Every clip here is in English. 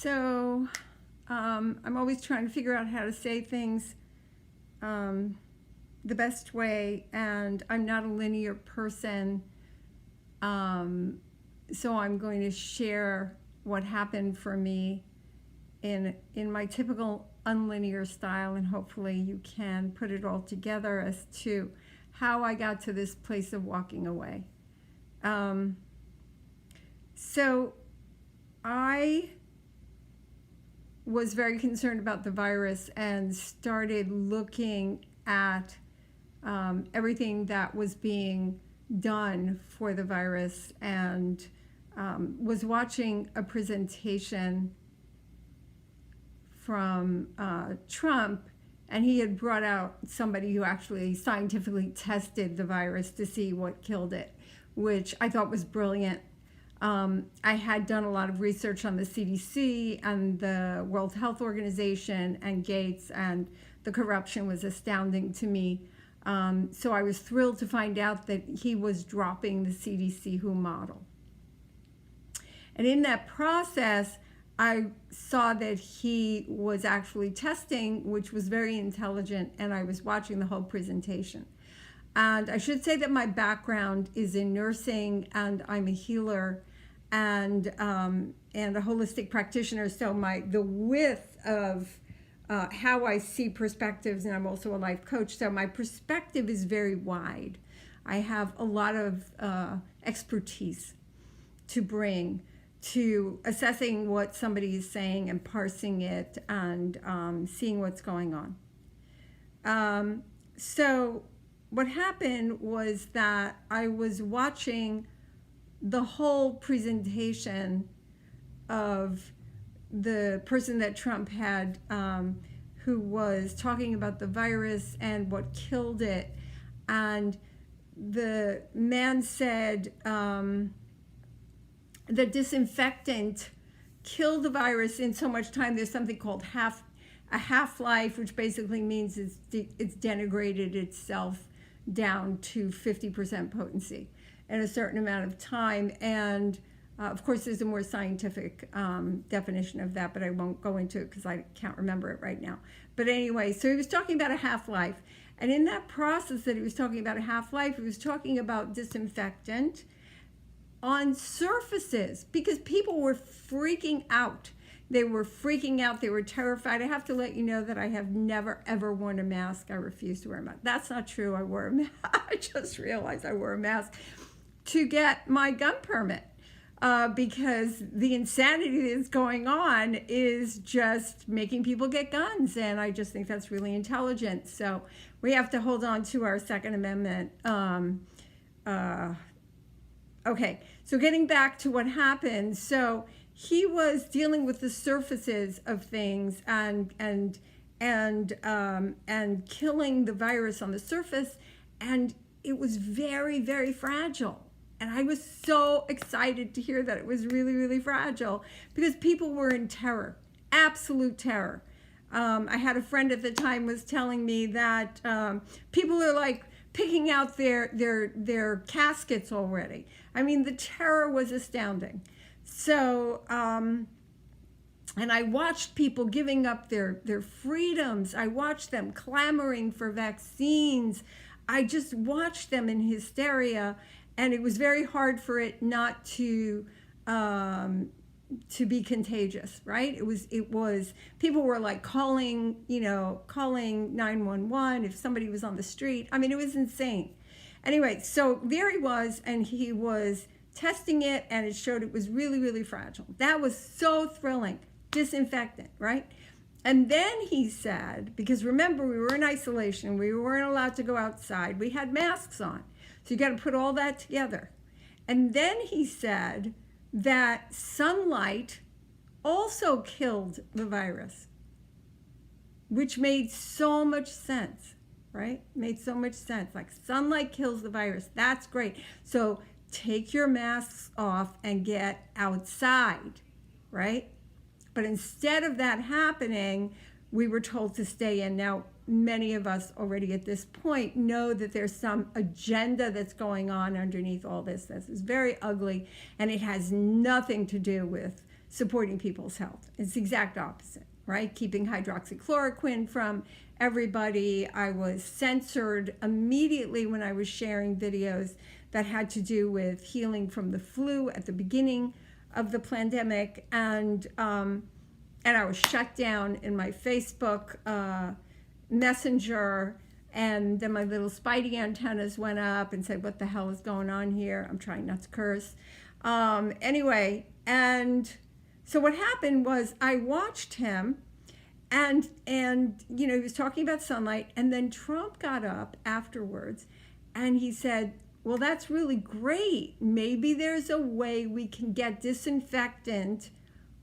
So I'm always trying to figure out how to say things the best way, and I'm not a linear person. So I'm going to share what happened for me in my typical unlinear style, and hopefully you can put it all together as to how I got to this place of walking away. So I was very concerned about the virus and started looking at everything that was being done for the virus, and was watching a presentation from Trump, and he had brought out somebody who actually scientifically tested the virus to see what killed it, which I thought was brilliant. I had done a lot of research on the CDC and the World Health Organization and Gates, and the corruption was astounding to me. So I was thrilled to find out that he was dropping the CDC WHO model. And in that process, I saw that he was actually testing, which was very intelligent, and I was watching the whole presentation. And I should say that my background is in nursing, and I'm a healer and a holistic practitioner. So the width of how I see perspectives, and I'm also a life coach, so my perspective is very wide. I have a lot of expertise to bring to assessing what somebody is saying and parsing it and seeing what's going on. So what happened was that I was watching the whole presentation of the person that Trump had, who was talking about the virus and what killed it. And the man said the disinfectant killed the virus in so much time. There's something called a half-life, which basically means it's denigrated itself down to 50% potency in a certain amount of time. And of course, there's a more scientific definition of that, but I won't go into it because I can't remember it right now. But anyway, so he was talking about a half-life. And in that process that he was talking about a half-life, he was talking about disinfectant on surfaces, because people were freaking out. They were freaking out. They were terrified. I have to let you know that I have never, ever worn a mask. I refuse to wear a mask. That's not true. I wore a mask. I just realized I wore a mask to get my gun permit, because the insanity that's going on is just making people get guns. And I just think that's really intelligent. So we have to hold on to our Second Amendment. Okay, so getting back to what happened. So he was dealing with the surfaces of things and killing the virus on the surface, and it was very, very fragile. And I was so excited to hear that it was really, really fragile, because people were in terror, absolute terror. I had a friend at the time was telling me that people are like picking out their caskets already. I mean, the terror was astounding. So, and I watched people giving up their freedoms. I watched them clamoring for vaccines. I just watched them in hysteria, and it was very hard for it not to be contagious, right? It was people were like calling 911 if somebody was on the street. I mean, it was insane. Anyway, so there he was, and he was testing it, and it showed it was really, really fragile. That was so thrilling. Disinfectant, right? And then he said, because remember, we were in isolation, we weren't allowed to go outside, we had masks on. So you got to put all that together. And then he said that sunlight also killed the virus, which made so much sense, right? Made so much sense. Like, sunlight kills the virus. That's great. So take your masks off and get outside, right? But instead of that happening, we were told to stay in. Now, many of us already at this point know that there's some agenda that's going on underneath all this. This is very ugly, and it has nothing to do with supporting people's health. It's the exact opposite, right? Keeping hydroxychloroquine from everybody. I was censored immediately when I was sharing videos that had to do with healing from the flu at the beginning of the pandemic, and I was shut down in my Facebook Messenger, and then my little spidey antennas went up and said, what the hell is going on here? I'm trying not to curse. Anyway, and so what happened was I watched him, and you know, he was talking about sunlight, and then Trump got up afterwards and he said, well, that's really great. Maybe there's a way we can get disinfectant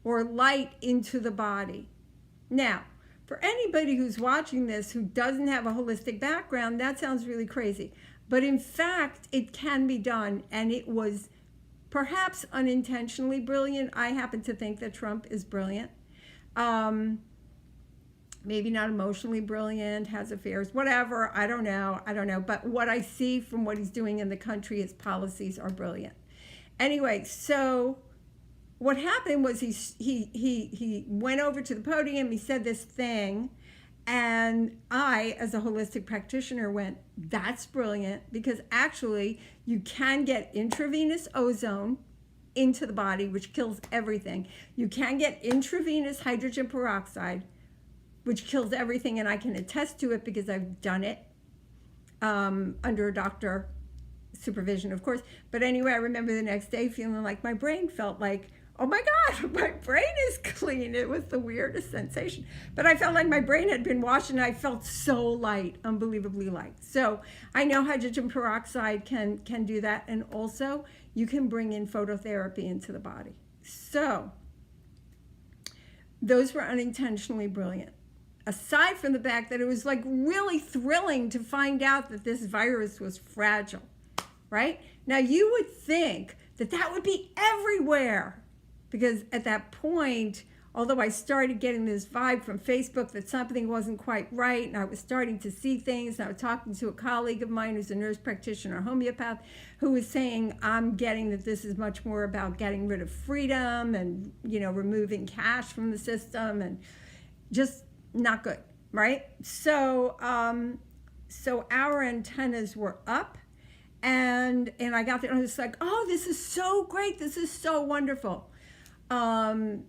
or light into the body. Now, for anybody who's watching this who doesn't have a holistic background, that sounds really crazy. But in fact, it can be done, and it was perhaps unintentionally brilliant. I happen to think that Trump is brilliant. Maybe not emotionally brilliant, has affairs, whatever, I don't know. But what I see from what he's doing in the country, his policies are brilliant. Anyway, so what happened was he went over to the podium, he said this thing, and I, as a holistic practitioner, went, that's brilliant, because actually you can get intravenous ozone into the body, which kills everything. You can get intravenous hydrogen peroxide, which kills everything, and I can attest to it because I've done it under doctor supervision, of course. But anyway, I remember the next day feeling like my brain felt like, oh my God, my brain is clean. It was the weirdest sensation. But I felt like my brain had been washed, and I felt so light, unbelievably light. So I know hydrogen peroxide can do that, and also you can bring in phototherapy into the body. So those were unintentionally brilliant. Aside from the fact that it was like really thrilling to find out that this virus was fragile, right? Now you would think that that would be everywhere, because at that point, although I started getting this vibe from Facebook that something wasn't quite right, and I was starting to see things, and I was talking to a colleague of mine who's a nurse practitioner, homeopath, who was saying, I'm getting that this is much more about getting rid of freedom and, you know, removing cash from the system, and just not good, right? So so our antennas were up, and I got there, and I was like, oh, this is so great, this is so wonderful. At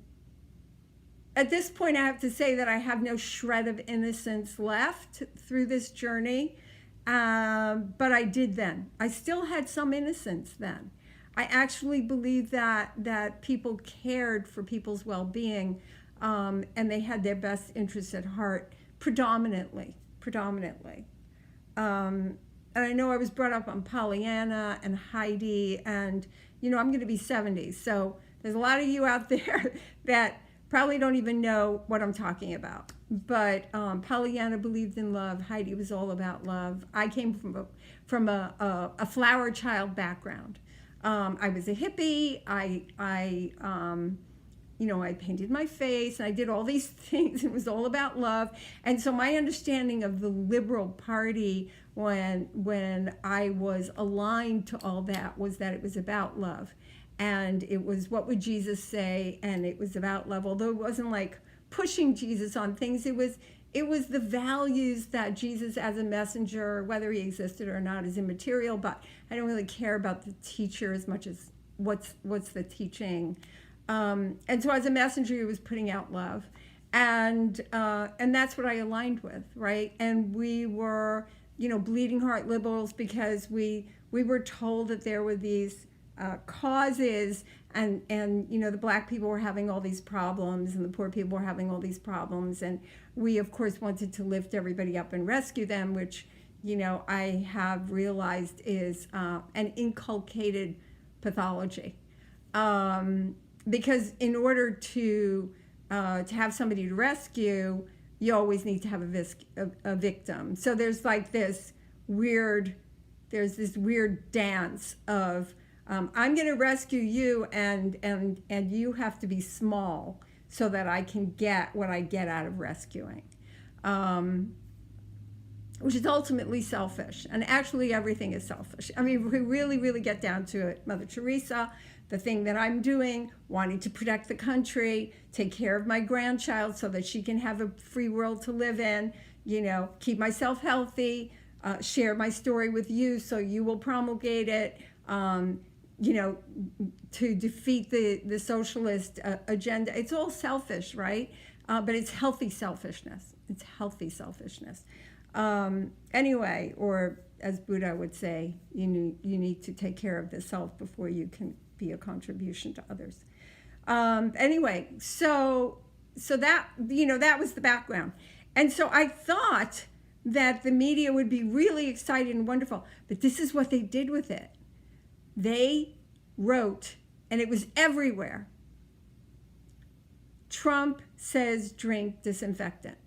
this point, I have to say that I have no shred of innocence left through this journey, but I did then. I still had some innocence then. I actually believe that people cared for people's well-being, and they had their best interests at heart, predominantly. And I know I was brought up on Pollyanna and Heidi, and, you know, I'm going to be 70, so there's a lot of you out there that probably don't even know what I'm talking about. But Pollyanna believed in love. Heidi was all about love. I came from a flower child background. I was a hippie. You know, I painted my face, and I did all these things. It was all about love. And so my understanding of the Liberal Party when I was aligned to all that was that it was about love. And it was, what would Jesus say? And it was about love. Although it wasn't like pushing Jesus on things. It was the values that Jesus as a messenger, whether he existed or not, is immaterial. But I don't really care about the teacher as much as what's the teaching. And so as a messenger, he was putting out love, and that's what I aligned with, right? And we were, you know, bleeding heart liberals, because we were told that there were these causes, and you know, the black people were having all these problems, and the poor people were having all these problems, and we of course wanted to lift everybody up and rescue them, which, you know, I have realized is an inculcated pathology. Because in order to have somebody to rescue, you always need to have a victim. So there's like this weird dance of I'm going to rescue you, and you have to be small so that I can get what I get out of rescuing, which is ultimately selfish. And actually, everything is selfish. I mean, if we really, really get down to it, Mother Teresa, the thing that I'm doing, wanting to protect the country, take care of my grandchild so that she can have a free world to live in, keep myself healthy, share my story with you so you will promulgate it, to defeat the socialist agenda. It's all selfish, right? But it's healthy selfishness. It's healthy selfishness. Anyway, or as Buddha would say, you need to take care of the self before you can be a contribution to others. Anyway, so that, that was the background. And so I thought that the media would be really excited and wonderful, but this is what they did with it. They wrote, and it was everywhere, Trump says drink disinfectant.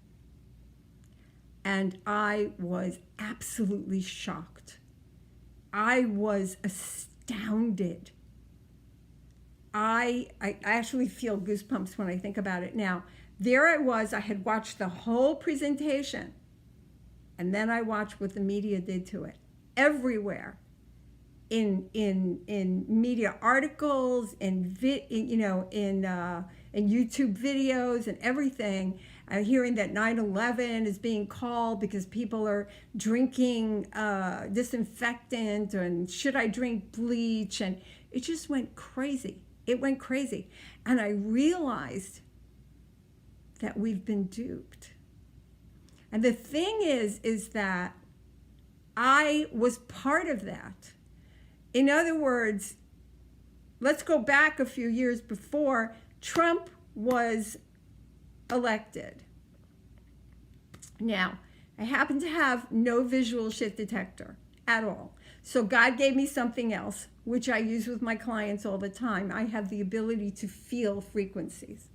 And I was absolutely shocked. I was astounded. I actually feel goosebumps when I think about it now. There I was, I had watched the whole presentation, and then I watched what the media did to it. Everywhere. In media articles, in YouTube videos and everything, hearing that 9/11 is being called because people are drinking disinfectant, and should I drink bleach? And it just went crazy. It went crazy. And I realized that we've been duped. And the thing is that I was part of that. In other words, let's go back a few years before Trump was elected. Now, I happen to have no visual shit detector at all. So God gave me something else, which I use with my clients all the time. I have the ability to feel frequencies.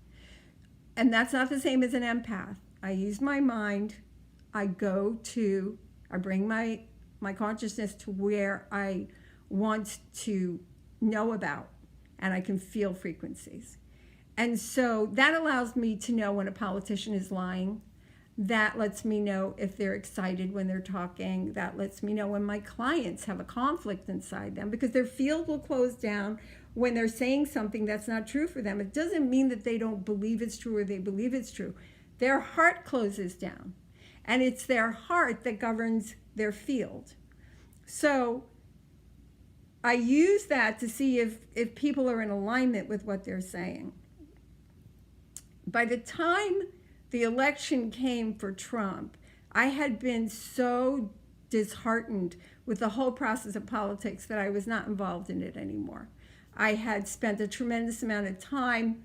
And that's not the same as an empath. I use my mind. I bring my consciousness to where I want to know about, and I can feel frequencies. And so that allows me to know when a politician is lying. That lets me know if they're excited when they're talking. That lets me know when my clients have a conflict inside them, because their field will close down when they're saying something that's not true for them. It doesn't mean that they don't believe it's true or they believe it's true. Their heart closes down, and it's their heart that governs their field. So I use that to see if people are in alignment with what they're saying. By the time the election came for Trump, I had been so disheartened with the whole process of politics that I was not involved in it anymore. I had spent a tremendous amount of time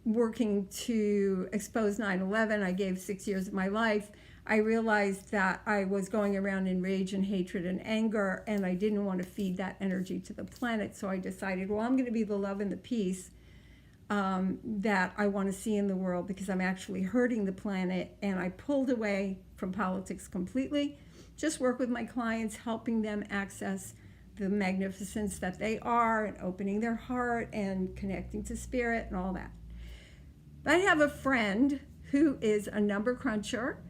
working to expose 9/11. I gave 6 years of my life. I realized that I was going around in rage and hatred and anger, and I didn't want to feed that energy to the planet. So I decided, well, I'm going to be the love and the peace that I want to see in the world, because I'm actually hurting the planet. And I pulled away from politics completely, just work with my clients, helping them access the magnificence that they are, and opening their heart and connecting to spirit and all that. I have a friend who is a number cruncher.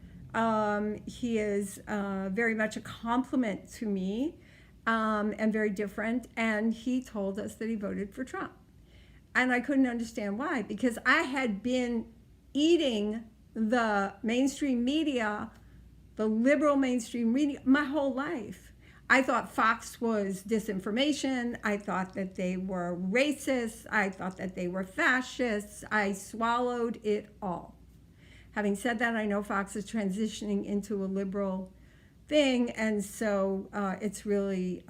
He is very much a compliment to me, and very different. And he told us that he voted for Trump. And I couldn't understand why, because I had been eating the mainstream media, the liberal mainstream media, my whole life. I thought Fox was disinformation. I thought that they were racist. I thought that they were fascists. I swallowed it all. Having said that, I know Fox is transitioning into a liberal thing, and so it's really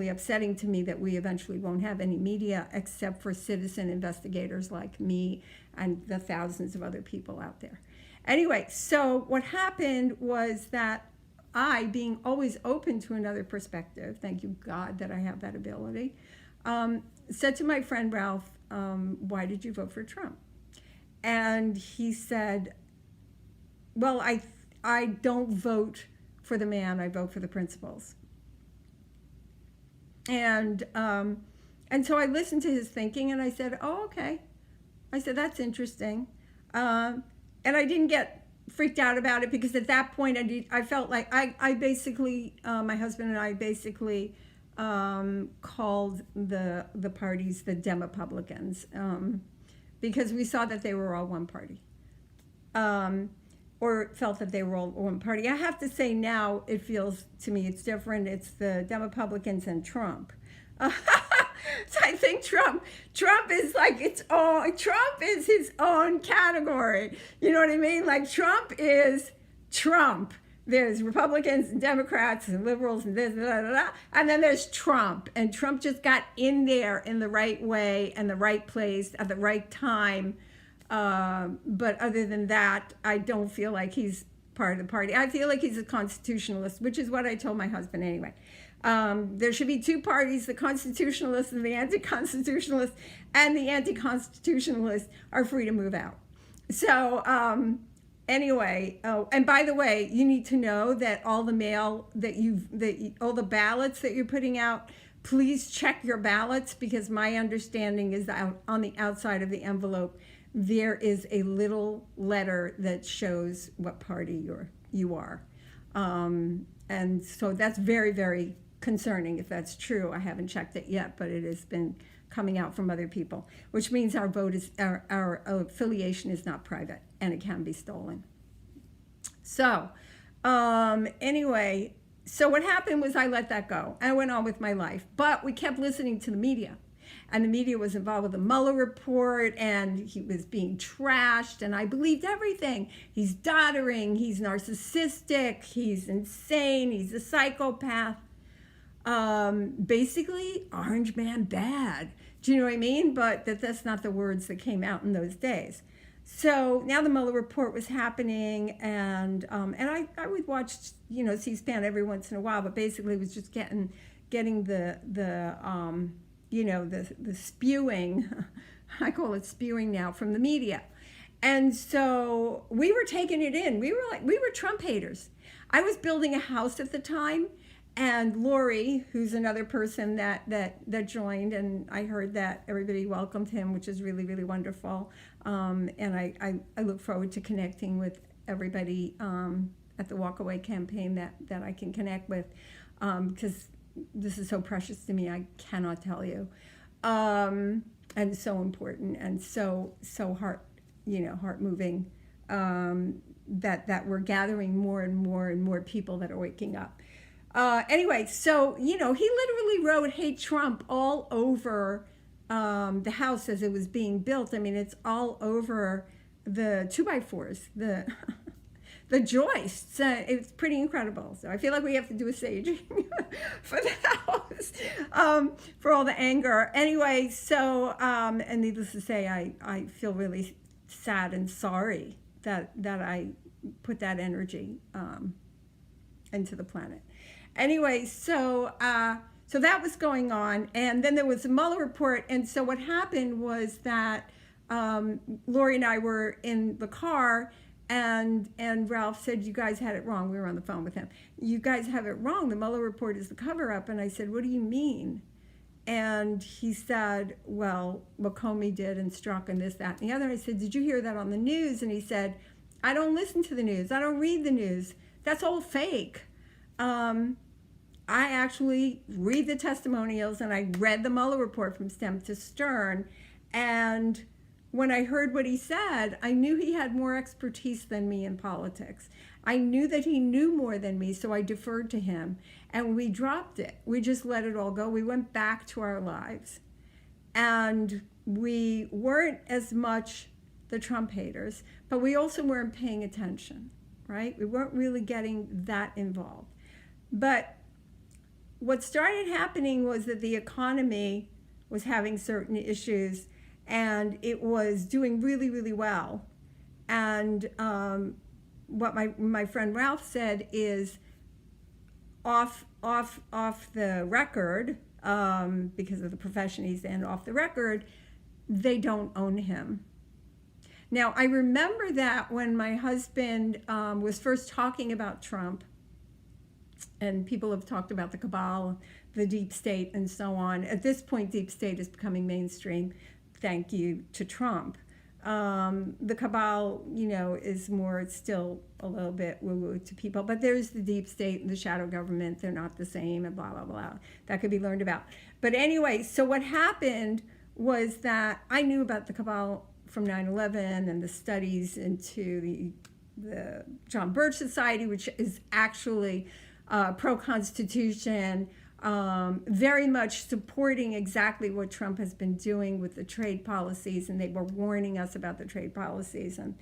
upsetting to me that we eventually won't have any media except for citizen investigators like me and the thousands of other people out there. Anyway, so what happened was that I, being always open to another perspective, thank you God that I have that ability, said to my friend Ralph, why did you vote for Trump? And he said, well, I don't vote for the man, I vote for the principles. And so I listened to his thinking, and I said, oh, okay. I said, that's interesting. And I didn't get freaked out about it, because at that point I felt like I basically, my husband and I basically called the parties the Demopublicans, because we saw that they were all one party, or felt that they were all one party. I have to say now it feels to me it's different. It's the Demopublicans and Trump. So I think Trump is like its own. Trump is his own category. You know what I mean? Like Trump is Trump. There's Republicans and Democrats and liberals and this, and then there's Trump. And Trump just got in there in the right way and the right place at the right time. But other than that, I don't feel like he's part of the party. I feel like he's a constitutionalist, which is what I told my husband anyway. There should be two parties, the constitutionalists and the anti-constitutionalists, and the anti-constitutionalists are free to move out. So anyway, oh, and by the way, you need to know that all the mail all the ballots that you're putting out, please check your ballots, because my understanding is that on the outside of the envelope, there is a little letter that shows what party you are. And so that's very, very concerning if that's true. I haven't checked it yet, but it has been coming out from other people, which means our vote is our affiliation is not private and it can be stolen. So anyway, so what happened was I let that go. I went on with my life, but we kept listening to the media. And the media was involved with the Mueller report, and he was being trashed, and I believed everything. He's doddering, he's narcissistic, he's insane, he's a psychopath. Basically, Orange Man bad. Do you know what I mean? But that's not the words that came out in those days. So now the Mueller report was happening, and I would watch, C-SPAN every once in a while, but basically it was just getting the spewing, I call it spewing now, from the media. And so we were taking it in. We were Trump haters. I was building a house at the time, and Lori, who's another person that joined, and I heard that everybody welcomed him, which is really, really wonderful. And I look forward to connecting with everybody at the Walkaway campaign that I can connect with, because this is so precious to me, I cannot tell you, and so important and so heart moving, that we're gathering more and more people that are waking up. Anyway, so he literally wrote "Hate Trump" all over the house as it was being built. I mean, it's all over the 2x4s, the joists. It's pretty incredible. So I feel like we have to do a staging for the house, for all the anger. Anyway, so, and needless to say, I feel really sad and sorry that I put that energy into the planet. Anyway, so that was going on. And then there was a Mueller report. And so what happened was that Lori and I were in the car, and Ralph said, "You guys had it wrong." We were on the phone with him. "You guys have it wrong. The Mueller report is the cover-up." And I said, "What do you mean?" And he said, "Well, what Comey did and Strzok and this, that, and the other." I said, "Did you hear that on the news?" And he said, "I don't listen to the news. I don't read the news. That's all fake. I actually read the testimonials, and I read the Mueller report from stem to stern. And when I heard what he said, I knew he had more expertise than me in politics. I knew that he knew more than me, so I deferred to him. And we dropped it. We just let it all go. We went back to our lives. And we weren't as much the Trump haters, but we also weren't paying attention, right? We weren't really getting that involved. But what started happening was that the economy was having certain issues, and it was doing really, really well. And what my friend Ralph said is, off the record, because of the profession he's in, off the record, they don't own him. Now, I remember that when my husband was first talking about Trump, and people have talked about the cabal, the deep state, and so on. At this point, deep state is becoming mainstream, thank you to Trump. The cabal, is more, it's still a little bit woo-woo to people, but there's the deep state and the shadow government. They're not the same, and blah, blah, blah. That could be learned about. But anyway, so what happened was that I knew about the cabal from 9/11 and the studies into the John Birch Society, which is actually pro-Constitution, very much supporting exactly what Trump has been doing with the trade policies, and they were warning us about the trade policies. And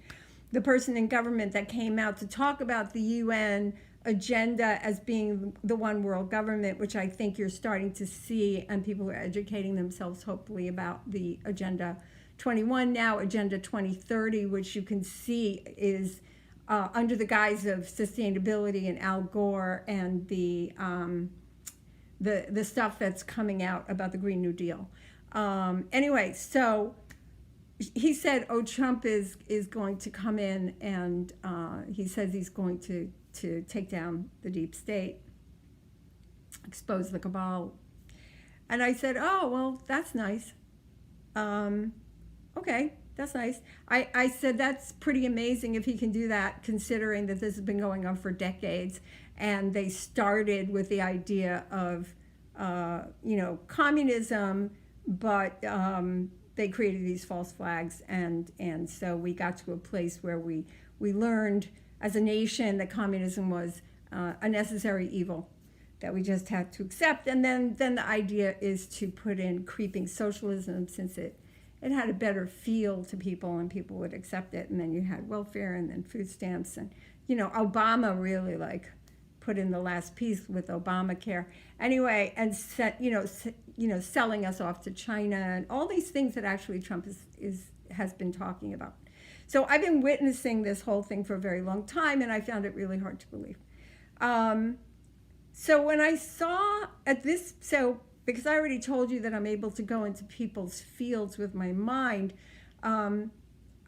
the person in government that came out to talk about the UN agenda as being the one world government, which I think you're starting to see, and people are educating themselves hopefully about the Agenda 21 now, Agenda 2030, which you can see is under the guise of sustainability and Al Gore and the stuff that's coming out about the Green New Deal. Anyway, so he said, oh, Trump is going to come in, and he says he's going to take down the deep state, expose the cabal. And I said, oh, well, that's nice. Okay, that's nice. I said, that's pretty amazing if he can do that, considering that this has been going on for decades. And they started with the idea of, communism, but they created these false flags. And so we got to a place where we learned as a nation that communism was a necessary evil that we just had to accept. And then the idea is to put in creeping socialism, since it had a better feel to people and people would accept it. And then you had welfare and then food stamps. And, Obama really put in the last piece with Obamacare. Anyway, and selling us off to China and all these things that actually Trump has been talking about. So I've been witnessing this whole thing for a very long time, and I found it really hard to believe. So when I saw because I already told you that I'm able to go into people's fields with my mind, I'm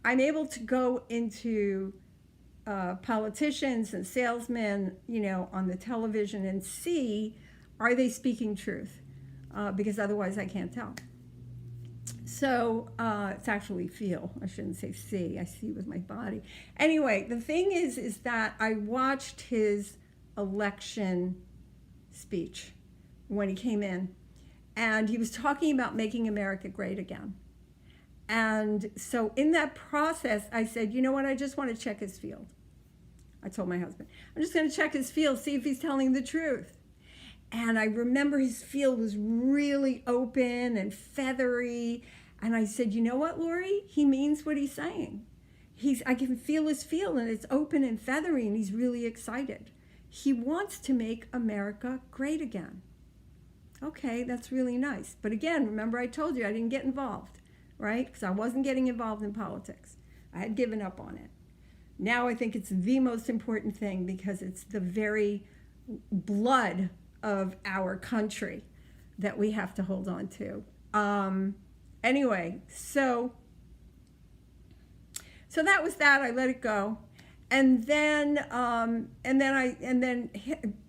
able to go into politicians and salesmen, on the television and see, are they speaking truth? Because otherwise I can't tell. So it's actually feel. I shouldn't say see. I see with my body. Anyway, the thing is that I watched his election speech when he came in, and he was talking about making America great again. And so in that process, I said, you know what? I just want to check his field. I told my husband, I'm just going to check his field, see if he's telling the truth. And I remember his field was really open and feathery. And I said, you know what, Lori? He means what he's saying. I can feel his field, and it's open and feathery, and he's really excited. He wants to make America great again. Okay, that's really nice. But again, remember I told you I didn't get involved, right? Because I wasn't getting involved in politics. I had given up on it. Now I think it's the most important thing, because it's the very blood of our country that we have to hold on to. Anyway, so that was that. I let it go, and then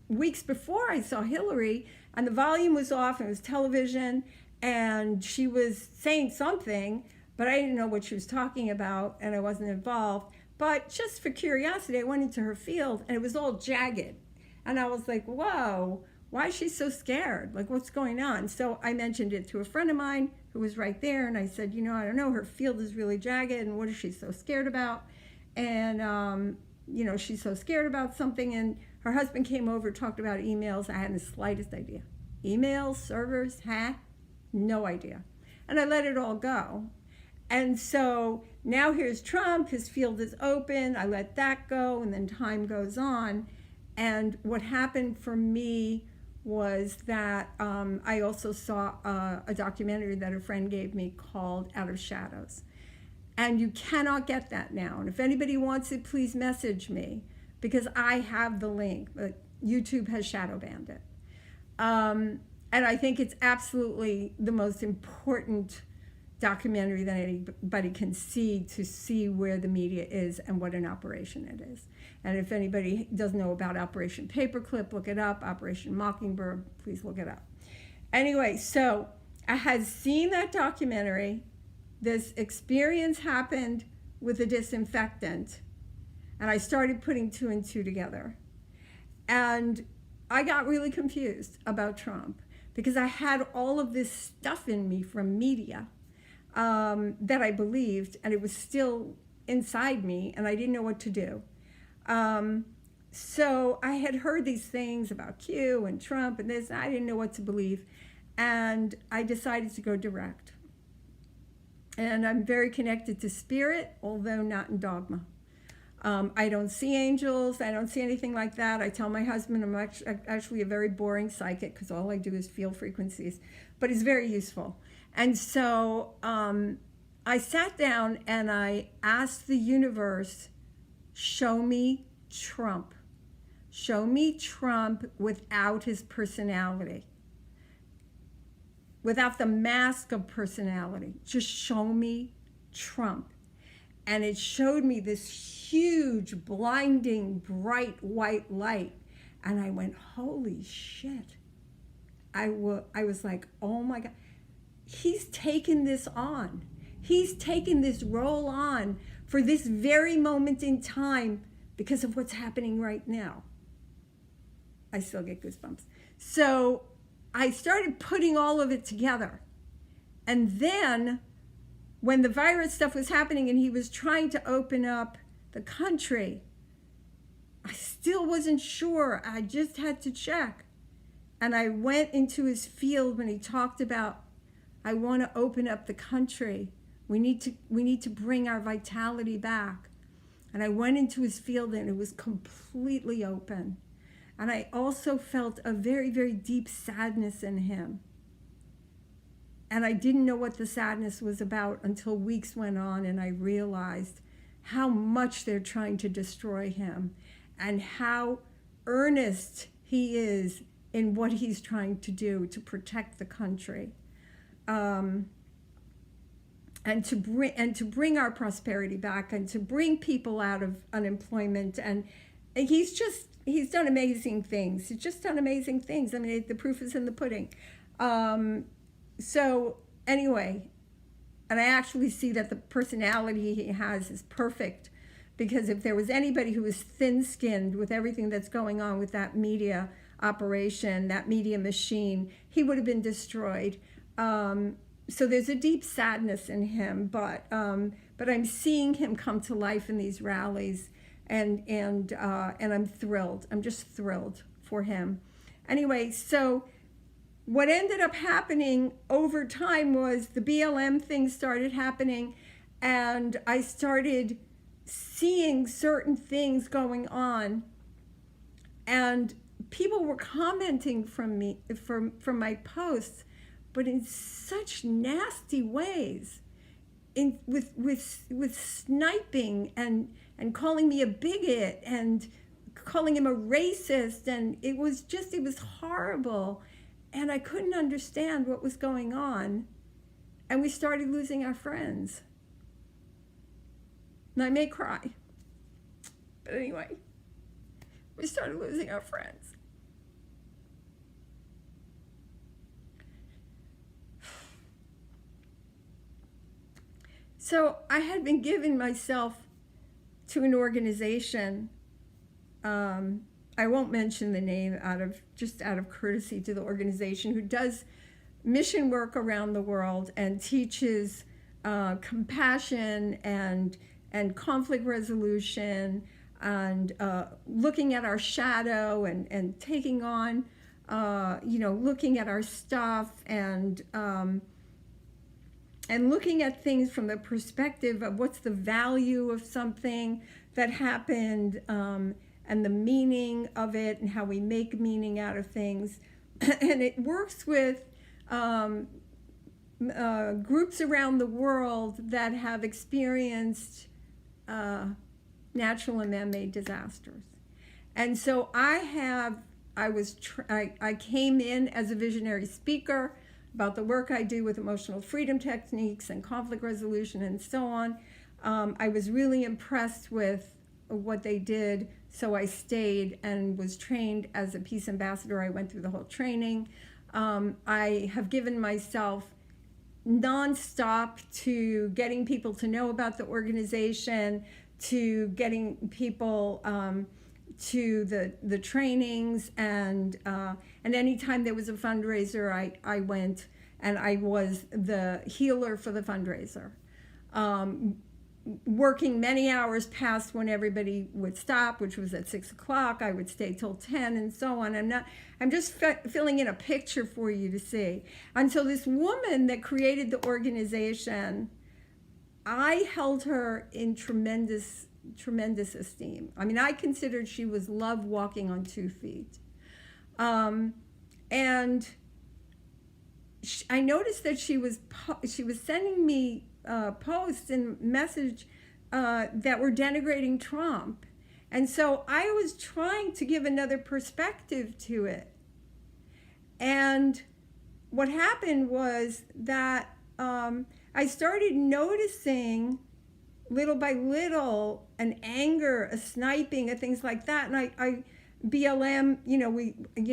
weeks before, I saw Hillary, and the volume was off, and it was television, and she was saying something, but I didn't know what she was talking about, and I wasn't involved. But just for curiosity, I went into her field, and it was all jagged, and I was like, whoa, why is she so scared? Like, what's going on? So I mentioned it to a friend of mine who was right there, and I said, I don't know, her field is really jagged, and what is she so scared about? And, she's so scared about something, and her husband came over, talked about emails. I hadn't the slightest idea. Emails, servers, no idea. And I let it all go. And so now here's Trump, his field is open, I let that go, and then time goes on. And what happened for me was that I also saw a documentary that a friend gave me called Out of Shadows. And you cannot get that now. And if anybody wants it, please message me, because I have the link, but YouTube has shadow banned it. And I think it's absolutely the most important documentary that anybody can see, to see where the media is and what an operation it is. And if anybody doesn't know about Operation Paperclip, look it up. Operation Mockingbird, please look it up. Anyway, so I had seen that documentary, this experience happened with a disinfectant, and I started putting two and two together. And I got really confused about Trump because I had all of this stuff in me from media that I believed, and it was still inside me, and I didn't know what to do. So I had heard these things about Q and Trump and this, and I didn't know what to believe. And I decided to go direct. And I'm very connected to spirit, although not in dogma. I don't see angels. I don't see anything like that. I tell my husband I'm actually a very boring psychic because all I do is feel frequencies, but it's very useful. And so I sat down and I asked the universe, show me Trump. Show me Trump without his personality, without the mask of personality. Just show me Trump. And it showed me this huge, blinding, bright white light. And I went, holy shit. I was like, oh my God. He's taken this on. He's taken this role on for this very moment in time because of what's happening right now. I still get goosebumps. So I started putting all of it together. And then when the virus stuff was happening and he was trying to open up the country, I still wasn't sure. I just had to check. And I went into his field when he talked about, I want to open up the country. We need to bring our vitality back. And I went into his field and it was completely open. And I also felt a very, very deep sadness in him. And I didn't know what the sadness was about until weeks went on and I realized how much they're trying to destroy him and how earnest he is in what he's trying to do to protect the country. And to bring our prosperity back and to bring people out of unemployment. And he's done amazing things. He's just done amazing things. I mean, the proof is in the pudding. So anyway, and I actually see that the personality he has is perfect, because if there was anybody who was thin-skinned with everything that's going on with that media operation, that media machine, he would have been destroyed. So there's a deep sadness in him, but I'm seeing him come to life in these rallies, and I'm thrilled. I'm just thrilled for him. Anyway, so what ended up happening over time was the BLM thing started happening, and I started seeing certain things going on, and people were commenting from my posts, but in such nasty ways, with sniping and calling me a bigot and calling him a racist, and it was horrible, and I couldn't understand what was going on, and we started losing our friends. And I may cry, but anyway, we started losing our friends. So I had been giving myself to an organization. I won't mention the name out of courtesy to the organization, who does mission work around the world and teaches compassion and conflict resolution and looking at our shadow and taking on, looking at our stuff and looking at things from the perspective of what's the value of something that happened, and the meaning of it and how we make meaning out of things. And it works with groups around the world that have experienced natural and man-made disasters. And so I came in as a visionary speaker about the work I do with emotional freedom techniques and conflict resolution and so on. I was really impressed with what they did, so I stayed and was trained as a peace ambassador. I went through the whole training. I have given myself nonstop to getting people to know about the organization, to getting people to the trainings, and anytime there was a fundraiser, I went, and I was the healer for the fundraiser. Working many hours past when everybody would stop, which was at 6 o'clock. I would stay till 10 and so on. I'm just filling in a picture for you to see. Until this woman that created the organization, I held her in tremendous esteem. I mean, I considered she was love walking on 2 feet. And I noticed that she was sending me posts and message that were denigrating Trump. And so I was trying to give another perspective to it. And what happened was that I started noticing little by little an anger, a sniping, things like that. And I BLM,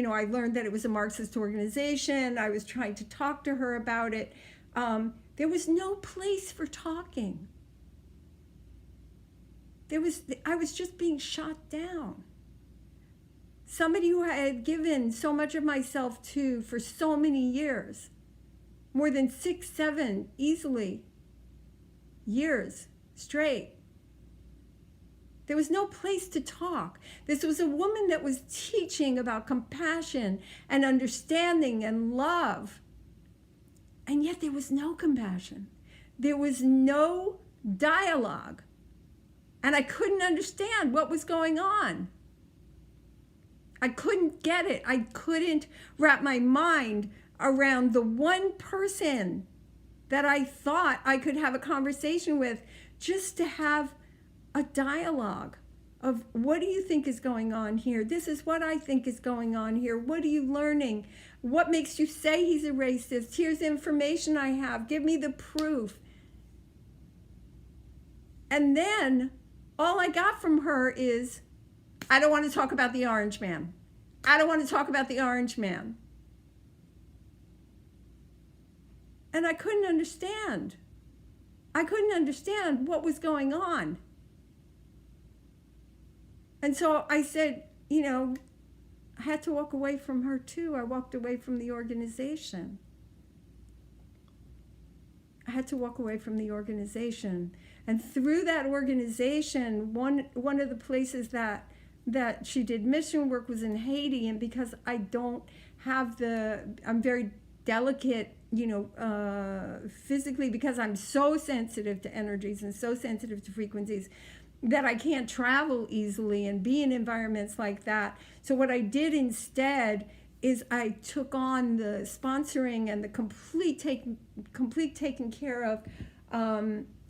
I learned that it was a Marxist organization. I was trying to talk to her about it. There was no place for talking. I was just being shot down. Somebody who I had given so much of myself to for so many years, more than 6, 7, easily, years straight. There was no place to talk. This was a woman that was teaching about compassion and understanding and love. And yet there was no compassion. There was no dialogue. And I couldn't understand what was going on. I couldn't get it. I couldn't wrap my mind around the one person that I thought I could have a conversation with, just to have a dialogue of, what do you think is going on here? This is what I think is going on here. What are you learning? What makes you say he's a racist? Here's the information I have. Give me the proof. And then all I got from her is, I don't want to talk about the orange man. I don't want to talk about the orange man. And I couldn't understand. I couldn't understand what was going on. And so I said, I had to walk away from her too. I walked away from the organization. I had to walk away from the organization. And through that organization, one of the places that she did mission work was in Haiti. And because I don't have I'm very delicate, physically, because I'm so sensitive to energies and so sensitive to frequencies, that I can't travel easily and be in environments like that. So what I did instead is I took on the sponsoring and the complete taking care of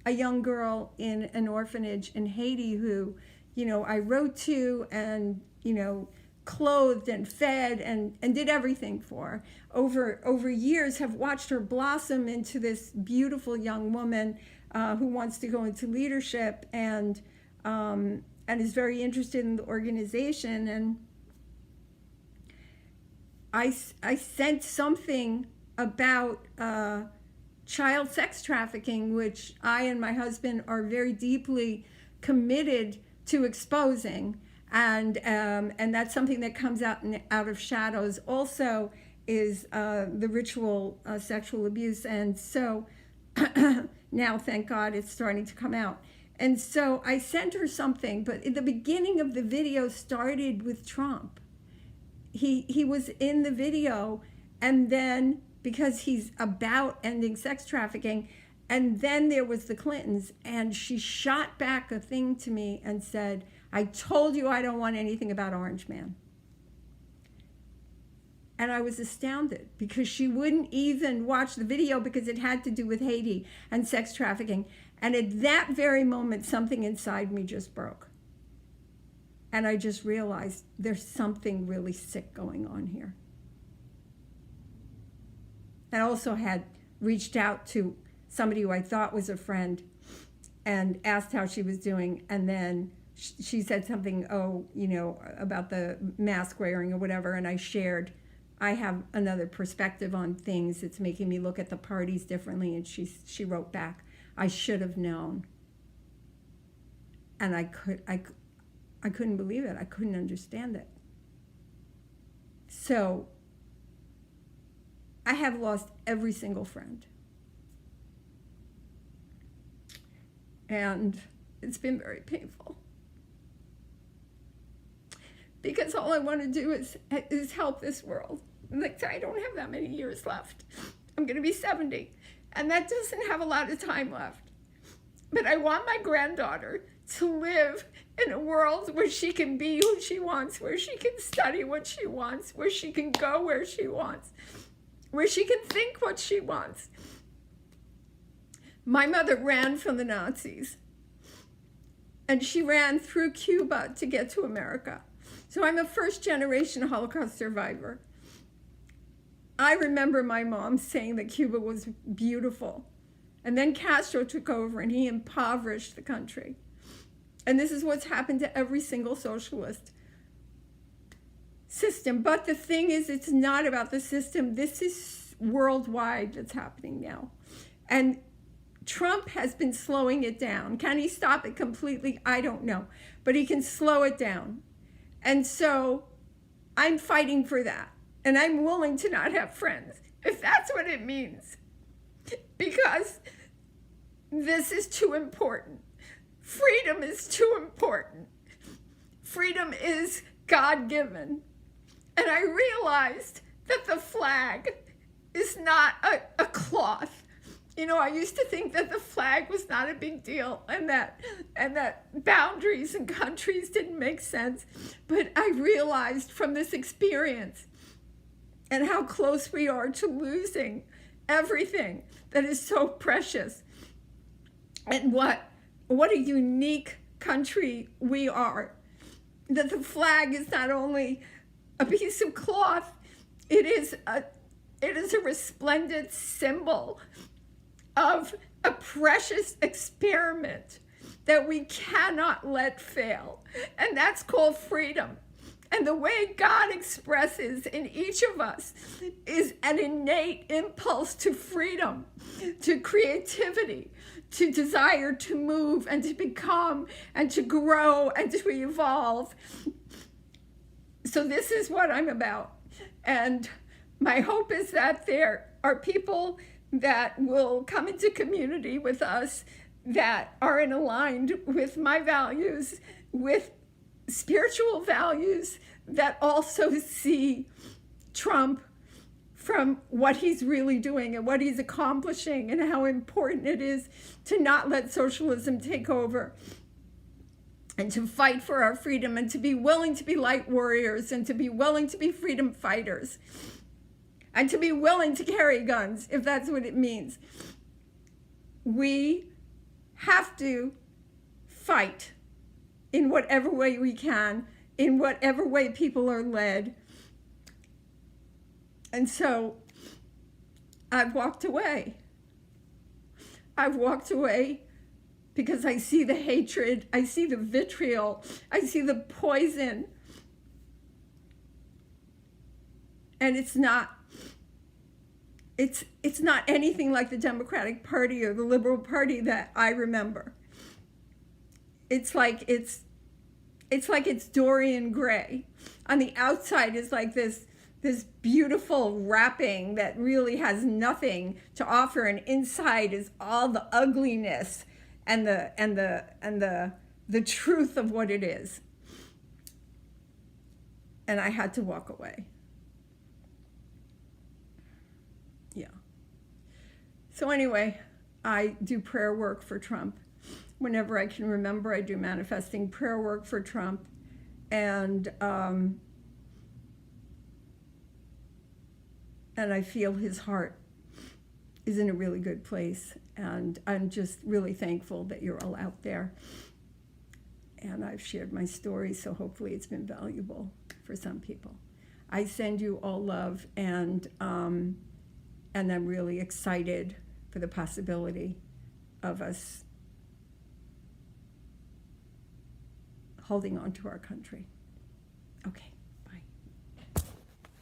a young girl in an orphanage in Haiti who, I wrote to and, clothed and fed and did everything for. Over years, have watched her blossom into this beautiful young woman who wants to go into leadership and is very interested in the organization. And I sent something about child sex trafficking, which I and my husband are very deeply committed to exposing, and that's something that comes out of shadows. Also, is the ritual sexual abuse, and so now, thank God, it's starting to come out. And so I sent her something, but in the beginning of the video started with Trump. He was in the video, and then, because he's about ending sex trafficking, and then there was the Clintons, and she shot back a thing to me and said, I told you I don't want anything about Orange Man. And I was astounded, because she wouldn't even watch the video because it had to do with Haiti and sex trafficking. And at that very moment, something inside me just broke. And I just realized there's something really sick going on here. I also had reached out to somebody who I thought was a friend and asked how she was doing. And then she said something, about the mask wearing or whatever. And I shared I have another perspective on things. It's making me look at the parties differently. And she wrote back, I should have known. And I couldn't believe it. I couldn't understand it. So I have lost every single friend. And it's been very painful. Because all I want to do is help this world. Like, I don't have that many years left. I'm going to be 70. And that doesn't have a lot of time left. But I want my granddaughter to live in a world where she can be who she wants, where she can study what she wants, where she can go where she wants, where she can think what she wants. My mother ran from the Nazis, and she ran through Cuba to get to America. So I'm a first-generation Holocaust survivor. I remember my mom saying that Cuba was beautiful. And then Castro took over and he impoverished the country. And this is what's happened to every single socialist system. But the thing is, it's not about the system. This is worldwide that's happening now. And Trump has been slowing it down. Can he stop it completely? I don't know. But he can slow it down. And so I'm fighting for that. And I'm willing to not have friends, if that's what it means. Because this is too important. Freedom is too important. Freedom is God-given. And I realized that the flag is not a cloth. You know, I used to think that the flag was not a big deal and that boundaries and countries didn't make sense. But I realized from this experience and how close we are to losing everything that is so precious, and what a unique country we are, that the flag is not only a piece of cloth, it is a resplendent symbol of a precious experiment that we cannot let fail, and that's called freedom. And the way God expresses in each of us is an innate impulse to freedom, to creativity, to desire to move and to become and to grow and to evolve. So this is what I'm about. And my hope is that there are people that will come into community with us that are aligned with my values, with spiritual values, that also see Trump from what he's really doing and what he's accomplishing and how important it is to not let socialism take over and to fight for our freedom and to be willing to be light warriors and to be willing to be freedom fighters and to be willing to carry guns if that's what it means. We have to fight in whatever way we can, in whatever way people are led. And so I've walked away. I've walked away because I see the hatred, I see the vitriol, I see the poison. And it's not anything like the Democratic Party or the Liberal Party that I remember. It's like it's Dorian Gray. On the outside is like this beautiful wrapping that really has nothing to offer, and inside is all the ugliness and the truth of what it is. And I had to walk away. Yeah. So anyway, I do prayer work for Trump. Whenever I can remember, I do manifesting prayer work for Trump. And I feel his heart is in a really good place. And I'm just really thankful that you're all out there. And I've shared my story, so hopefully it's been valuable for some people. I send you all love, and I'm really excited for the possibility of us holding on to our country. Okay.